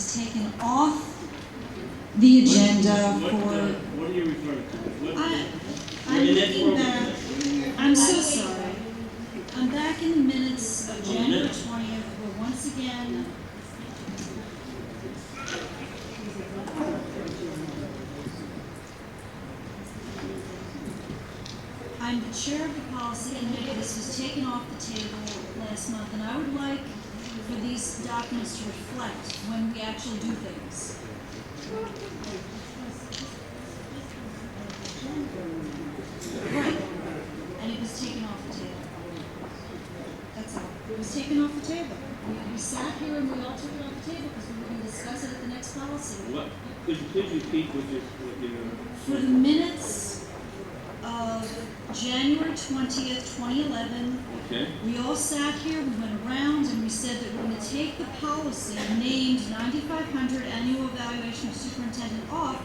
was taken off the agenda for... What are you referring to? I'm looking back. I'm so sorry. I'm back in the minutes of January 20th, where once again, I'm the chair of the policy committee. This was taken off the table last month, and I would like for these documents to reflect when we actually do things. Right. And it was taken off the table. That's all. It was taken off the table. We sat here and we all took it off the table because we were going to discuss it at the next policy. What? Could you please repeat what your... For the minutes of January 20th, 2011, okay. We all sat here, we went around, and we said that we're going to take the policy named 9500 Annual Evaluation of Superintendent off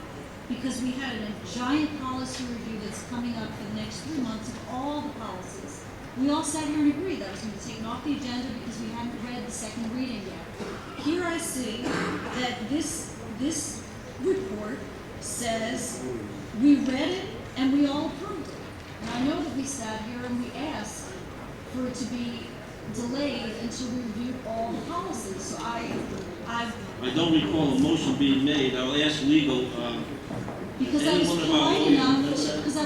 because we had a giant policy review that's coming up for the next 3 months of all the policies. We all sat here and agreed that was going to be taken off the agenda because we hadn't read the second reading yet. Here I see that this report says we read it and we all approved it. And I know that we sat here and we asked for it to be delayed until we reviewed all the policies. So I don't recall a motion being made. I'll ask legal. Because I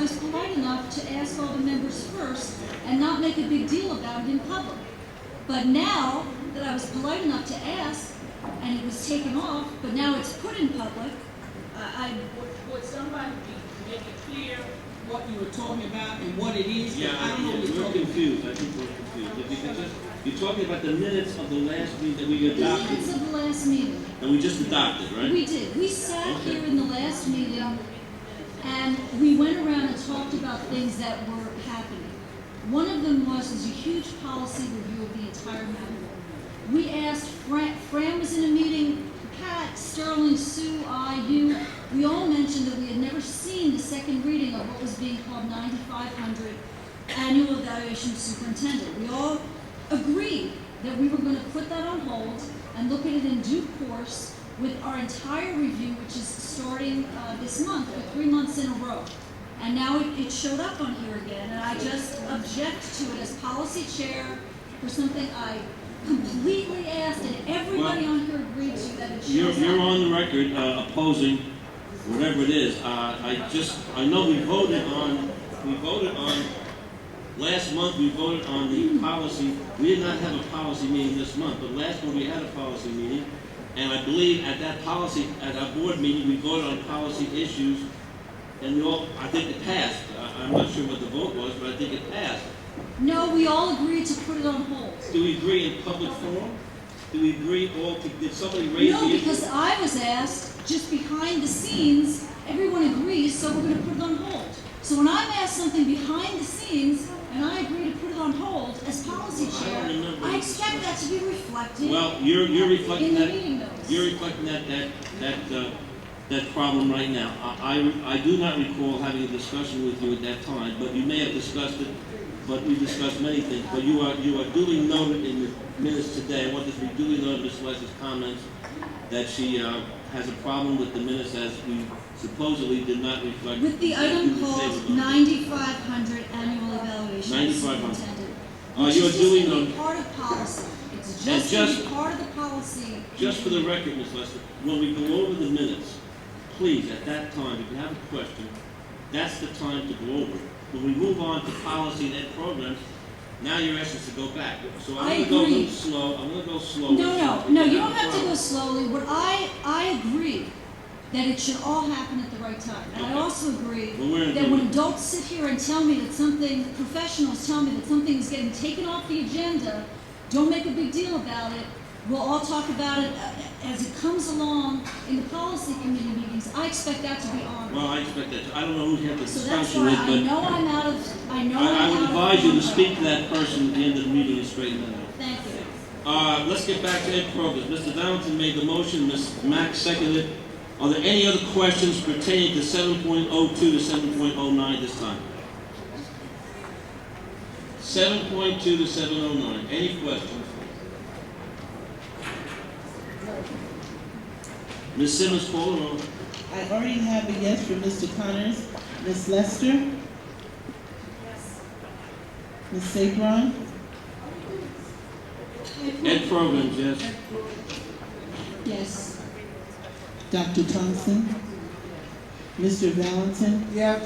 was polite enough to ask all the members first and not make a big deal about it in public. But now that I was polite enough to ask and it was taken off, but now it's put in public, Would somebody make it clear what you were talking about and what it is? Yeah, I don't know what we're confused. I think we're confused. You're talking about the minutes of the last meeting that we adopted. The minutes of the last meeting. And we just adopted, right? We did. We sat here in the last meeting and we went around and talked about things that were happening. One of them was a huge policy review of the entire manual. We asked, Fran was in a meeting, Pat, Sterling, Sue, you. We all mentioned that we had never seen the second reading of what was being called 9500 Annual Evaluation of Superintendent. We all agreed that we were going to put that on hold and look at it in due course with our entire review, which is starting this month, for 3 months in a row. And now it showed up on here again, and I just object to it as policy chair for something I completely asked, and everybody on here agreed to that it shows up. You're on the record opposing whatever it is. I know we voted on, last month we voted on the policy. We did not have a policy meeting this month, but last month we had a policy meeting. And I believe at our board meeting, we voted on policy issues, and I think it passed. I'm not sure what the vote was, but I think it passed. No, we all agreed to put it on hold. Do we agree in public forum? Do we agree did somebody raise the issue? No, because I was asked, just behind the scenes, everyone agrees, so we're going to put it on hold. So when I'm asked something behind the scenes, and I agree to put it on hold as policy chair, I expect that to be reflected. Well, you're reflecting in the that. Meeting notes. You're reflecting that problem right now. I do not recall having a discussion with you at that time, but you may have discussed it. But we discussed many things. But you are duly noted in the minutes today. I want this to be duly noted, Ms. Lester's comments, that she has a problem with the minutes as we supposedly did not reflect. With the item called 9500 Annual Evaluation of Superintendent. You're duly noted. Part of policy. It's just part of the policy. Just for the record, Ms. Lester, when we go over the minutes, please, at that time, if you have a question, that's the time to go over it. When we move on to policy and programs, now you're asking us to go back. So I'm going to go a little slow. I'm going to go slow. No, you don't have to go slowly. What I agree that it should all happen at the right time. And I also agree that when adults sit here and tell me that professionals tell me that something is getting taken off the agenda, don't make a big deal about it. We'll all talk about it as it comes along in the policy committee meetings. I expect that to be honored. Well, I expect that. I don't know who you have the So that's discussion why with, but I know I'm out of. I would advise you to speak to that person at the end of the meeting and straighten that out. Thank you. Let's get back to ed programs. Mr. Valentin made the motion. Ms. Mack seconded. Are there any other questions pertaining to 7.02 to 7.09 this time? 7.2 to 7.09. Any questions? Ms. Simmons, call the roll. I already have a yes from Mr. Connors. Ms. Lester? Ms. Sabron? Ed programs, yes. Yes. Dr. Thompson? Mr. Valentin? Yes.